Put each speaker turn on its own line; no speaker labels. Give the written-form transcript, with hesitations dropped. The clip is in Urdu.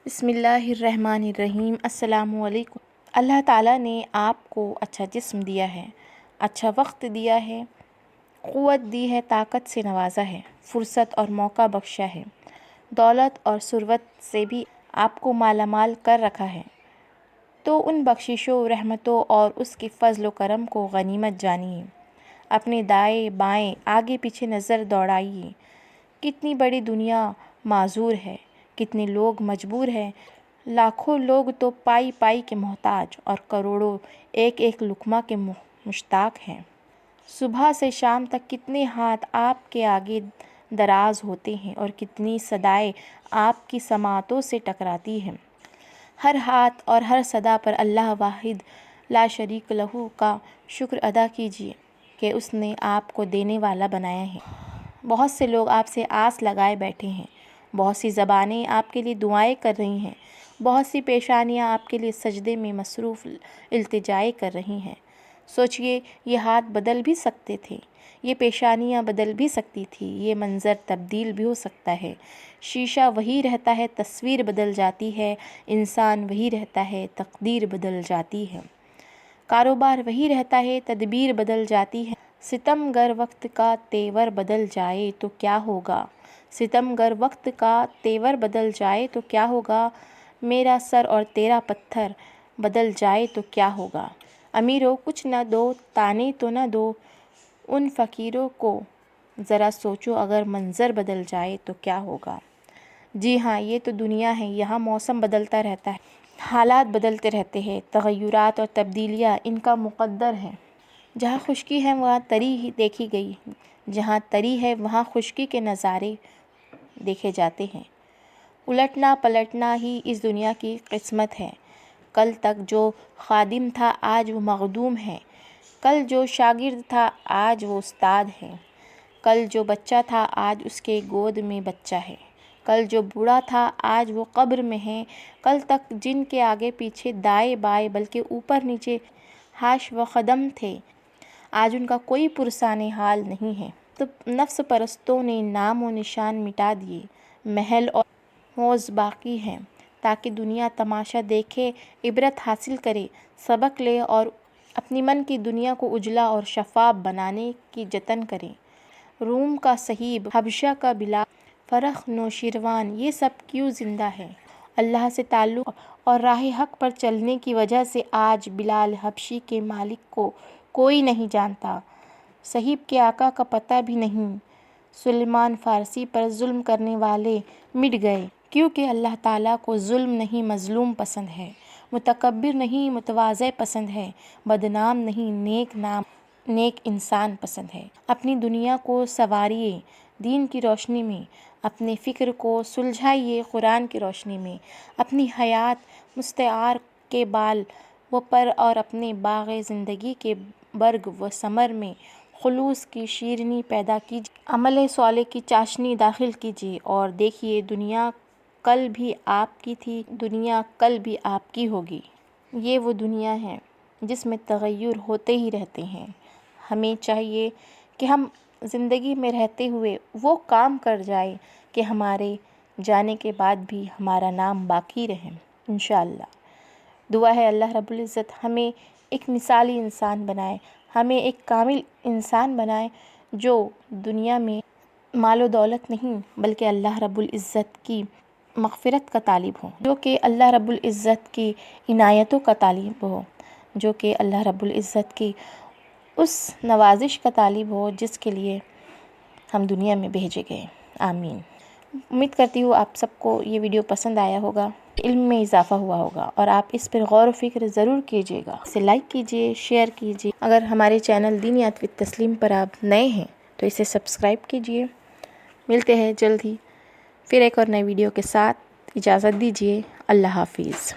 بسم اللہ الرحمن الرحیم۔ السلام علیکم۔ اللہ تعالیٰ نے آپ کو اچھا جسم دیا ہے، اچھا وقت دیا ہے، قوت دی ہے، طاقت سے نوازا ہے، فرصت اور موقع بخشا ہے، دولت اور ثروت سے بھی آپ کو مالا مال کر رکھا ہے، تو ان بخششوں، رحمتوں اور اس کے فضل و کرم کو غنیمت جانیے۔ اپنے دائیں بائیں آگے پیچھے نظر دوڑائیے۔ کتنی بڑی دنیا معذور ہے، کتنے لوگ مجبور ہیں، لاکھوں لوگ تو پائی پائی کے محتاج اور کروڑوں ایک ایک لقمہ کے مشتاق ہیں۔ صبح سے شام تک کتنے ہاتھ آپ کے آگے دراز ہوتے ہیں اور کتنی صدائیں آپ کی سماعتوں سے ٹکراتی ہیں۔ ہر ہاتھ اور ہر صدا پر اللہ واحد لا شریک لہ کا شکر ادا کیجیے کہ اس نے آپ کو دینے والا بنایا ہے۔ بہت سے لوگ آپ سے آس لگائے بیٹھے ہیں، بہت سی زبانیں آپ کے لیے دعائیں کر رہی ہیں، بہت سی پیشانیاں آپ کے لیے سجدے میں مصروف التجائیں کر رہی ہیں۔ سوچئے، یہ ہاتھ بدل بھی سکتے تھے، یہ پیشانیاں بدل بھی سکتی تھی، یہ منظر تبدیل بھی ہو سکتا ہے۔ شیشہ وہی رہتا ہے، تصویر بدل جاتی ہے، انسان وہی رہتا ہے، تقدیر بدل جاتی ہے۔ کاروبار وہی رہتا ہے، تدبیر بدل جاتی ہے۔ ستم گر وقت کا تیور بدل جائے تو کیا ہوگا؟ ستم گر وقت کا تیور بدل جائے تو کیا ہوگا؟ میرا سر اور تیرا پتھر بدل جائے تو کیا ہوگا؟ امیروں کچھ نہ دو، تانے تو نہ دو، ان فقیروں کو ذرا سوچو اگر منظر بدل جائے تو کیا ہوگا؟ جی ہاں، یہ تو دنیا ہے، یہاں موسم بدلتا رہتا ہے، حالات بدلتے رہتے ہیں، تغیرات اور تبدیلیاں ان کا مقدر ہے۔ جہاں خشکی ہے وہاں تری ہی دیکھی گئی، جہاں تری ہے وہاں خشکی کے نظارے دیکھے جاتے ہیں۔ الٹنا پلٹنا ہی اس دنیا کی قسمت ہے۔ کل تک جو خادم تھا آج وہ مخدوم ہے، کل جو شاگرد تھا آج وہ استاد ہے، کل جو بچہ تھا آج اس کے گود میں بچہ ہے، کل جو بوڑھا تھا آج وہ قبر میں ہے، کل تک جن کے آگے پیچھے دائیں بائیں بلکہ اوپر نیچے حاش و قدم تھے، آج ان کا کوئی پرسان حال نہیں ہے۔ تو نفس پرستوں نے نام و نشان مٹا دیے، محل اور موز باقی ہیں، تاکہ دنیا تماشا دیکھے، عبرت حاصل کرے، سبق لے اور اپنی من کی دنیا کو اجلا اور شفاف بنانے کی جتن کرے۔ روم کا صہیب، حبشہ کا بلال، فرخ نوشیروان، یہ سب کیوں زندہ ہے؟ اللہ سے تعلق اور راہ حق پر چلنے کی وجہ سے آج بلال حبشی کے مالک کو کوئی نہیں جانتا، صہیب کے آقا کا پتہ بھی نہیں۔ سلیمان فارسی پر ظلم کرنے والے مٹ گئے، کیونکہ اللہ تعالیٰ کو ظلم نہیں مظلوم پسند ہے، متکبر نہیں متواضع پسند ہے، بدنام نہیں نیک انسان پسند ہے۔ اپنی دنیا کو سنواریے دین کی روشنی میں، اپنے فکر کو سلجھائیے قرآن کی روشنی میں، اپنی حیات مستعار کے بال و پر اور اپنے باغ زندگی کے برگ و ثمر میں خلوص کی شیرینی پیدا کیجیے، عمل صالح کی چاشنی داخل کیجیے اور دیکھیے دنیا کل بھی آپ کی تھی، دنیا کل بھی آپ کی ہوگی۔ یہ وہ دنیا ہے جس میں تغیر ہوتے ہی رہتے ہیں۔ ہمیں چاہیے کہ ہم زندگی میں رہتے ہوئے وہ کام کر جائیں کہ ہمارے جانے کے بعد بھی ہمارا نام باقی رہے، انشاءاللہ۔ دعا ہے اللہ رب العزت ہمیں ایک مثالی انسان بنائے، ہمیں ایک کامل انسان بنائے جو دنیا میں مال و دولت نہیں بلکہ اللہ رب العزت کی مغفرت کا طالب ہو، جو کہ اللہ رب العزت کی عنایتوں کا طالب ہو، جو کہ اللہ رب العزت کی اس نوازش کا طالب ہو جس کے لیے ہم دنیا میں بھیجے گئے۔ آمین۔ امید کرتی ہوں آپ سب کو یہ ویڈیو پسند آیا ہوگا، علم میں اضافہ ہوا ہوگا اور آپ اس پر غور و فکر ضرور کیجیے گا۔ اسے لائک کیجیے، شیئر کیجیے۔ اگر ہمارے چینل دینیات وتھ تسلیم پر آپ نئے ہیں تو اسے سبسکرائب کیجیے۔ ملتے ہیں جلد ہی پھر ایک اور نئے ویڈیو کے ساتھ، اجازت دیجیے، اللہ حافظ۔